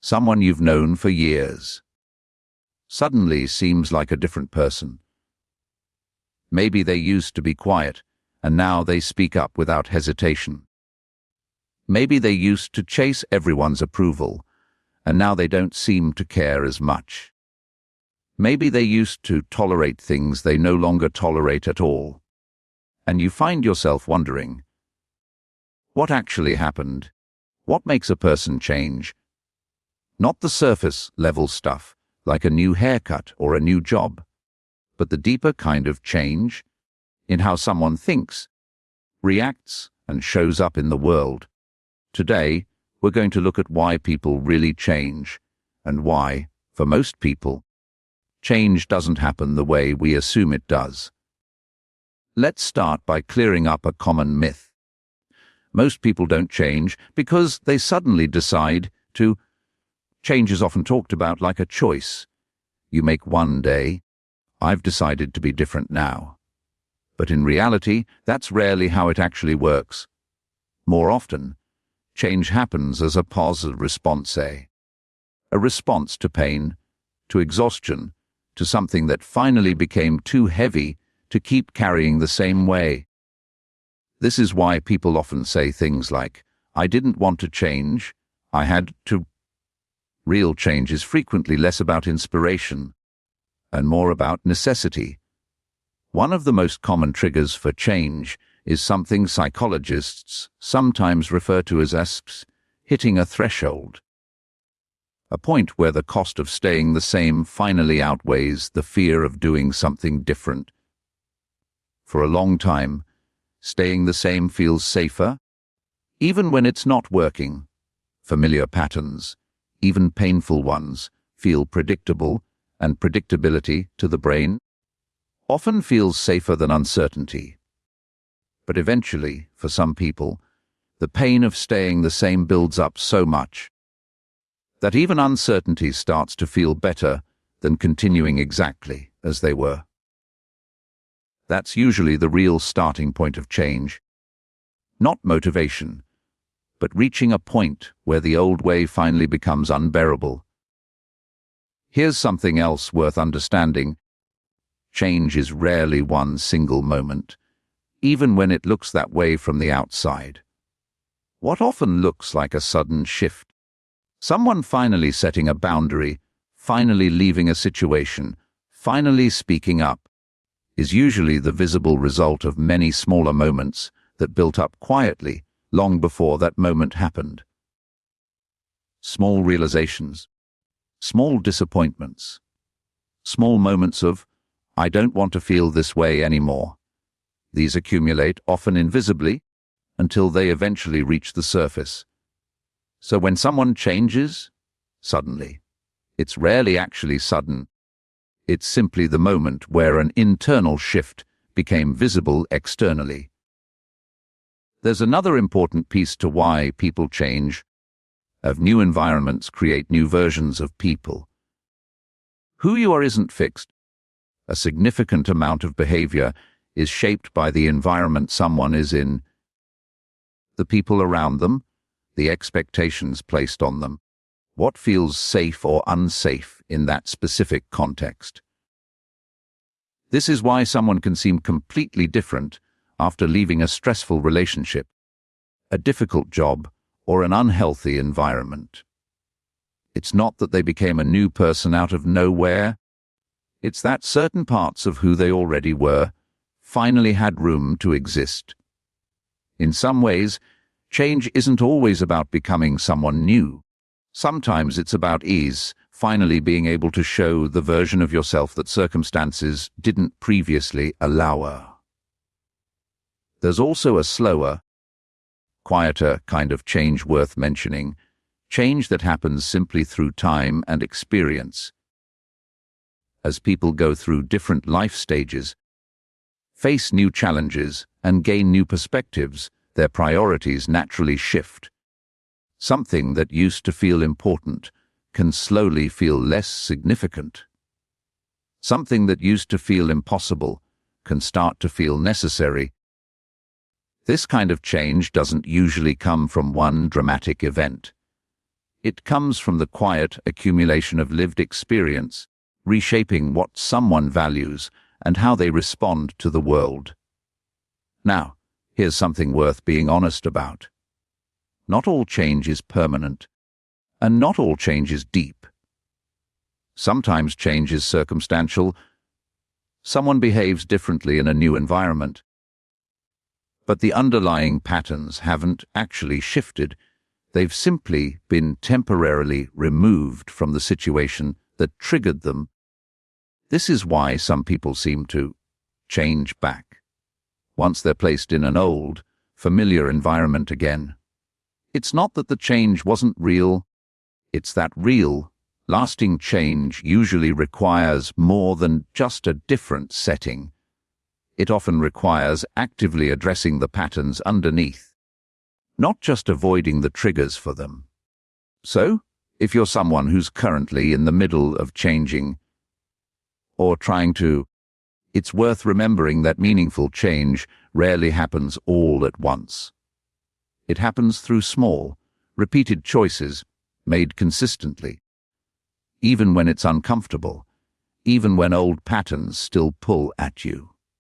Someone you've known for years suddenly seems like a different person. Maybe they used to be quiet, and now they speak up without hesitation. Maybe they used to chase everyone's approval, and now they don't seem to care as much. Maybe they used to tolerate things they no longer tolerate at all. And you find yourself wondering, what actually happened? What makes a person change? Not the surface-level stuff, like a new haircut or a new job, but the deeper kind of change in how someone thinks, reacts, and shows up in the world. Today, we're going to look at why people really change, and why, for most people, change doesn't happen the way we assume it does. Let's start by clearing up a common myth. Most people don't change because they suddenly decide to. Change is often talked about like a choice. You make one day, I've decided to be different now. But in reality, that's rarely how it actually works. More often, change happens as a positive response, a response to pain, to exhaustion, to something that finally became too heavy to keep carrying the same way. This is why people often say things like, I didn't want to change, I had to. Real change is frequently less about inspiration and more about necessity. One of the most common triggers for change is something psychologists sometimes refer to as hitting a threshold. A point where the cost of staying the same finally outweighs the fear of doing something different. For a long time, staying the same feels safer, even when it's not working. Familiar patterns, even painful ones, feel predictable, and predictability, to the brain, often feels safer than uncertainty. But eventually, for some people, the pain of staying the same builds up so much that even uncertainty starts to feel better than continuing exactly as they were. That's usually the real starting point of change. Not motivation, but reaching a point where the old way finally becomes unbearable. Here's something else worth understanding. Change is rarely one single moment, even when it looks that way from the outside. What often looks like a sudden shift, someone finally setting a boundary, finally leaving a situation, finally speaking up, is usually the visible result of many smaller moments that built up quietly long before that moment happened. Small realizations, small disappointments, small moments of, I don't want to feel this way anymore. These accumulate, often invisibly, until they eventually reach the surface. So when someone changes, suddenly, it's rarely actually sudden. It's simply the moment where an internal shift became visible externally. There's another important piece to why people change. Of new environments create new versions of people. Who you are isn't fixed. A significant amount of behavior is shaped by the environment someone is in, the people around them, the expectations placed on them, what feels safe or unsafe in that specific context. This is why someone can seem completely different after leaving a stressful relationship, a difficult job, or an unhealthy environment. It's not that they became a new person out of nowhere. It's that certain parts of who they already were finally had room to exist. In some ways, change isn't always about becoming someone new. Sometimes it's about ease, finally being able to show the version of yourself that circumstances didn't previously allow. There's also a slower, quieter kind of change worth mentioning, change that happens simply through time and experience. As people go through different life stages, face new challenges, and gain new perspectives, their priorities naturally shift. Something that used to feel important can slowly feel less significant. Something that used to feel impossible can start to feel necessary. This kind of change doesn't usually come from one dramatic event. It comes from the quiet accumulation of lived experience, reshaping what someone values and how they respond to the world. Now, here's something worth being honest about. Not all change is permanent, and not all change is deep. Sometimes change is circumstantial. Someone behaves differently in a new environment. But the underlying patterns haven't actually shifted. They've simply been temporarily removed from the situation that triggered them. This is why some people seem to change back, once they're placed in an old, familiar environment again. It's not that the change wasn't real. It's that real, lasting change usually requires more than just a different setting. It often requires actively addressing the patterns underneath, not just avoiding the triggers for them. So, if you're someone who's currently in the middle of changing or trying to, it's worth remembering that meaningful change rarely happens all at once. It happens through small, repeated choices made consistently, even when it's uncomfortable, even when old patterns still pull at you.